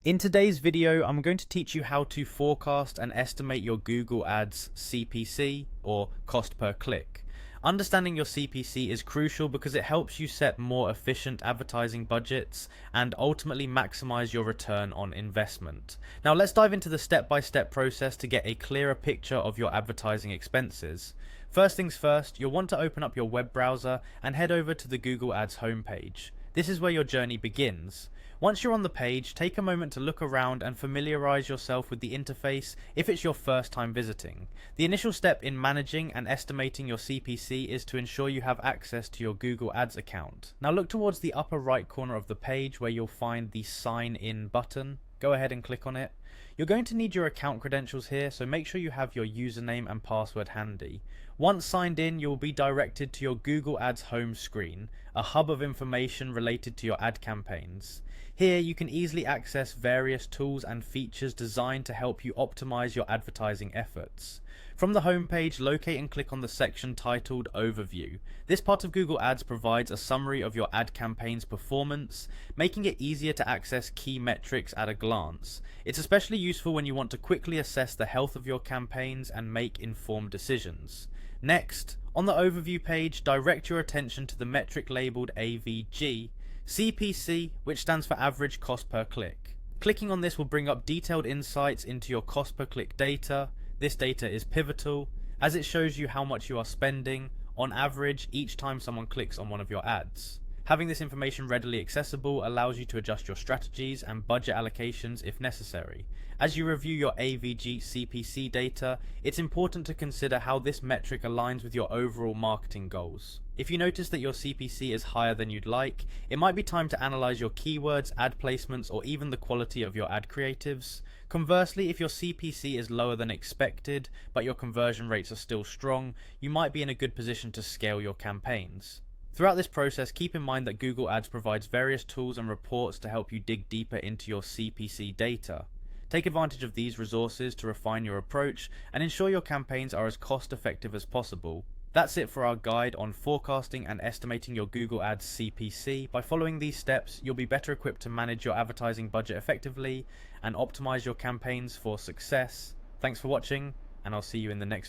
In today's video, I'm going to teach you how to forecast and estimate your Google Ads CPC, or cost per click. Understanding your CPC is crucial because it helps you set more efficient advertising budgets and ultimately maximize your return on investment. Now let's dive into the step-by-step process to get a clearer picture of your advertising expenses. First things first, you'll want to open up your web browser and head over to the Google Ads homepage. This is where your journey begins. Once you're on the page, take a moment to look around and familiarize yourself with the interface if it's your first time visiting. The initial step in managing and estimating your CPC is to ensure you have access to your Google Ads account. Now look towards the upper right corner of the page where you'll find the Sign In button. Go ahead and click on it. You're going to need your account credentials here, so make sure you have your username and password handy. Once signed in, you will be directed to your Google Ads home screen, a hub of information related to your ad campaigns. Here you can easily access various tools and features designed to help you optimize your advertising efforts. From the homepage, locate and click on the section titled Overview. This part of Google Ads provides a summary of your ad campaign's performance, making it easier to access key metrics at a glance. It's especially useful when you want to quickly assess the health of your campaigns and make informed decisions. Next, on the Overview page, direct your attention to the metric labeled AVG, CPC, which stands for Average Cost Per Click. Clicking on this will bring up detailed insights into your cost per click data. This data is pivotal as it shows you how much you are spending on average each time someone clicks on one of your ads. Having this information readily accessible allows you to adjust your strategies and budget allocations if necessary. As you review your AVG CPC data, it's important to consider how this metric aligns with your overall marketing goals. If you notice that your CPC is higher than you'd like, it might be time to analyze your keywords, ad placements, or even the quality of your ad creatives. Conversely, if your CPC is lower than expected, but your conversion rates are still strong, you might be in a good position to scale your campaigns. Throughout this process, keep in mind that Google Ads provides various tools and reports to help you dig deeper into your CPC data. Take advantage of these resources to refine your approach and ensure your campaigns are as cost effective as possible. That's it for our guide on forecasting and estimating your Google Ads CPC. By following these steps, you'll be better equipped to manage your advertising budget effectively and optimize your campaigns for success. Thanks for watching, and I'll see you in the next video.